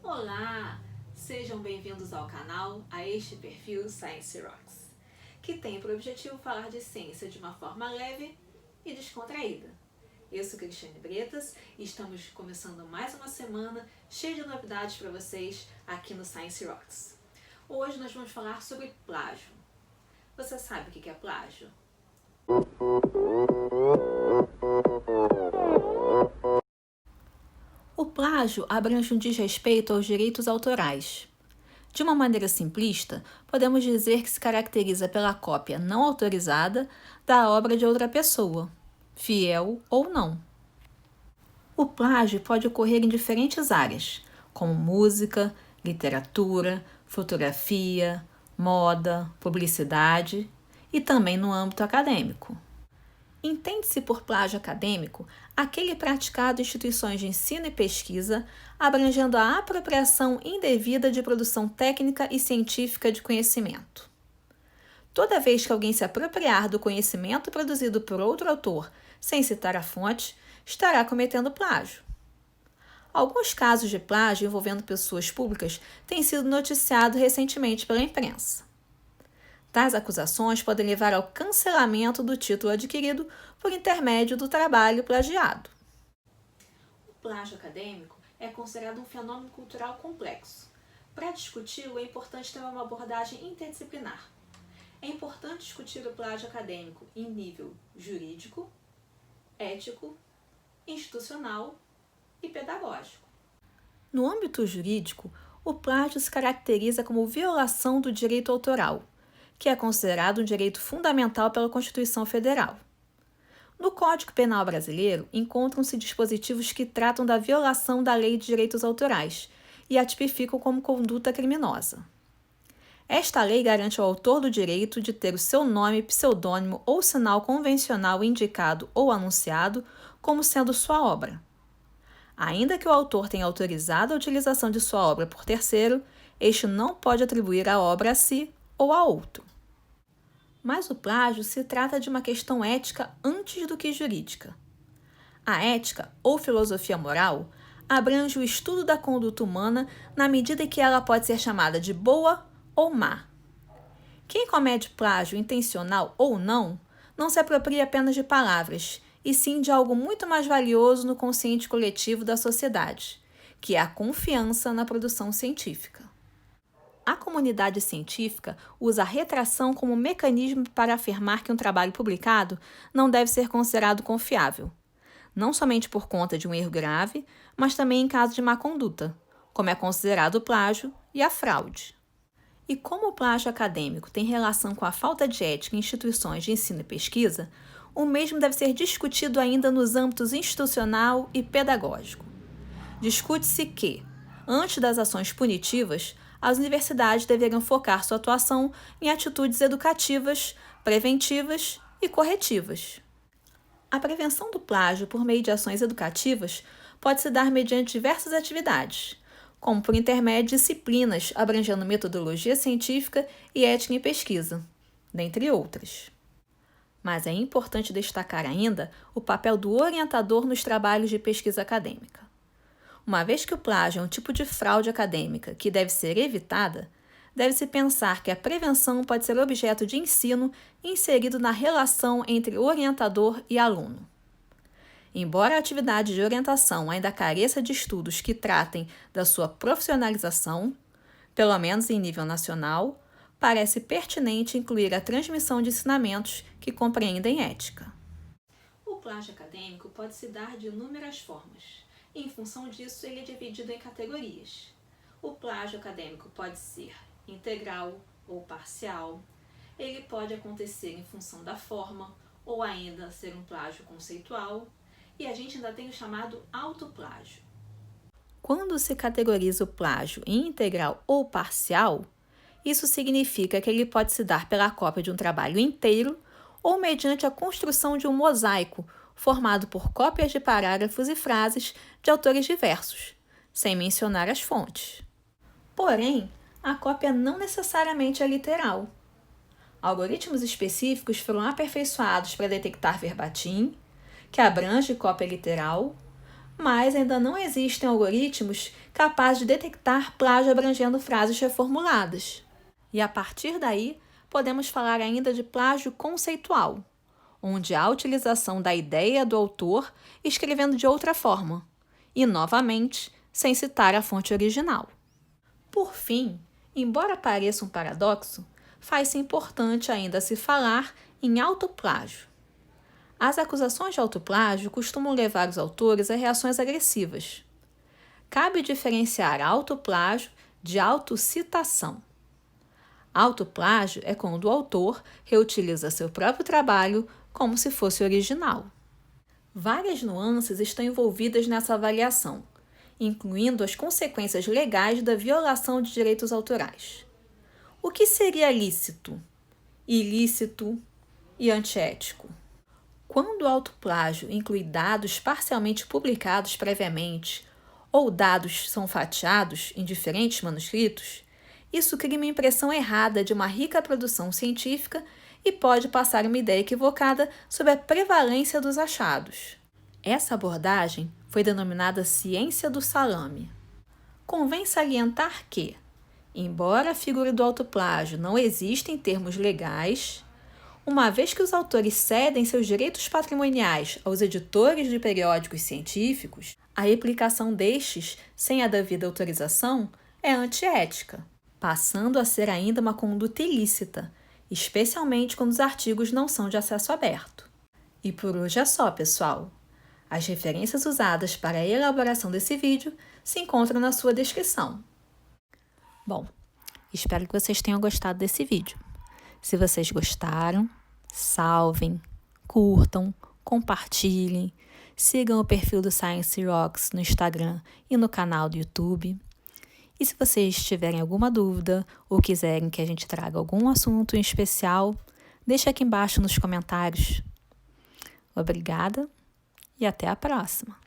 Olá! Sejam bem-vindos ao canal, a este perfil Science Rocks, que tem por objetivo falar de ciência de uma forma leve e descontraída. Eu sou Cristiane Bretas e estamos começando mais uma semana cheia de novidades para vocês aqui no Science Rocks. Hoje nós vamos falar sobre plágio. Você sabe o que é plágio? O plágio abrange um desrespeito aos direitos autorais. De uma maneira simplista, podemos dizer que se caracteriza pela cópia não autorizada da obra de outra pessoa, fiel ou não. O plágio pode ocorrer em diferentes áreas, como música, literatura, fotografia, moda, publicidade e também no âmbito acadêmico. Entende-se por plágio acadêmico aquele praticado em instituições de ensino e pesquisa, abrangendo a apropriação indevida de produção técnica e científica de conhecimento. Toda vez que alguém se apropriar do conhecimento produzido por outro autor sem citar a fonte, estará cometendo plágio. Alguns casos de plágio envolvendo pessoas públicas têm sido noticiados recentemente pela imprensa. Tais acusações podem levar ao cancelamento do título adquirido por intermédio do trabalho plagiado. O plágio acadêmico é considerado um fenômeno cultural complexo. Para discuti-lo, é importante ter uma abordagem interdisciplinar. É importante discutir o plágio acadêmico em nível jurídico, ético, institucional e pedagógico. No âmbito jurídico, o plágio se caracteriza como violação do direito autoral, que é considerado um direito fundamental pela Constituição Federal. No Código Penal brasileiro, encontram-se dispositivos que tratam da violação da Lei de Direitos Autorais e a tipificam como conduta criminosa. Esta lei garante ao autor do direito de ter o seu nome, pseudônimo ou sinal convencional indicado ou anunciado como sendo sua obra. Ainda que o autor tenha autorizado a utilização de sua obra por terceiro, este não pode atribuir a obra a si ou a outro. Mas o plágio se trata de uma questão ética antes do que jurídica. A ética, ou filosofia moral, abrange o estudo da conduta humana na medida em que ela pode ser chamada de boa ou má. Quem comete plágio intencional ou não se apropria apenas de palavras, e sim de algo muito mais valioso no consciente coletivo da sociedade, que é a confiança na produção científica. A comunidade científica usa a retração como mecanismo para afirmar que um trabalho publicado não deve ser considerado confiável, não somente por conta de um erro grave, mas também em caso de má conduta, como é considerado o plágio e a fraude. E como o plágio acadêmico tem relação com a falta de ética em instituições de ensino e pesquisa, o mesmo deve ser discutido ainda nos âmbitos institucional e pedagógico. Discute-se que, antes das ações punitivas, as universidades deveriam focar sua atuação em atitudes educativas, preventivas e corretivas. A prevenção do plágio por meio de ações educativas pode se dar mediante diversas atividades, como por intermédio de disciplinas abrangendo metodologia científica e ética em pesquisa, dentre outras. Mas é importante destacar ainda o papel do orientador nos trabalhos de pesquisa acadêmica. Uma vez que o plágio é um tipo de fraude acadêmica que deve ser evitada, deve-se pensar que a prevenção pode ser objeto de ensino inserido na relação entre orientador e aluno. Embora a atividade de orientação ainda careça de estudos que tratem da sua profissionalização, pelo menos em nível nacional, parece pertinente incluir a transmissão de ensinamentos que compreendem ética. O plágio acadêmico pode se dar de inúmeras formas. Em função disso, ele é dividido em categorias. O plágio acadêmico pode ser integral ou parcial. Ele pode acontecer em função da forma ou ainda ser um plágio conceitual. E a gente ainda tem o chamado autoplágio. Quando se categoriza o plágio em integral ou parcial, isso significa que ele pode se dar pela cópia de um trabalho inteiro ou mediante a construção de um mosaico formado por cópias de parágrafos e frases de autores diversos, sem mencionar as fontes. Porém, a cópia não necessariamente é literal. Algoritmos específicos foram aperfeiçoados para detectar verbatim, que abrange cópia literal, mas ainda não existem algoritmos capazes de detectar plágio abrangendo frases reformuladas. E a partir daí, podemos falar ainda de plágio conceitual, onde há a utilização da ideia do autor escrevendo de outra forma, e, novamente, sem citar a fonte original. Por fim, embora pareça um paradoxo, faz-se importante ainda se falar em autoplágio. As acusações de autoplágio costumam levar os autores a reações agressivas. Cabe diferenciar autoplágio de autocitação. Autoplágio é quando o autor reutiliza seu próprio trabalho como se fosse original. Várias nuances estão envolvidas nessa avaliação, incluindo as consequências legais da violação de direitos autorais. O que seria lícito, ilícito e antiético? Quando o autoplágio inclui dados parcialmente publicados previamente ou dados são fatiados em diferentes manuscritos, isso cria uma impressão errada de uma rica produção científica e pode passar uma ideia equivocada sobre a prevalência dos achados. Essa abordagem foi denominada ciência do salame. Convém salientar que, embora a figura do autoplágio não exista em termos legais, uma vez que os autores cedem seus direitos patrimoniais aos editores de periódicos científicos, a replicação destes sem a devida autorização é antiética, passando a ser ainda uma conduta ilícita, especialmente quando os artigos não são de acesso aberto. E por hoje é só, pessoal! As referências usadas para a elaboração desse vídeo se encontram na sua descrição. Bom, espero que vocês tenham gostado desse vídeo. Se vocês gostaram, salvem, curtam, compartilhem, sigam o perfil do Science Rocks no Instagram e no canal do YouTube. E se vocês tiverem alguma dúvida ou quiserem que a gente traga algum assunto em especial, deixa aqui embaixo nos comentários. Obrigada e até a próxima!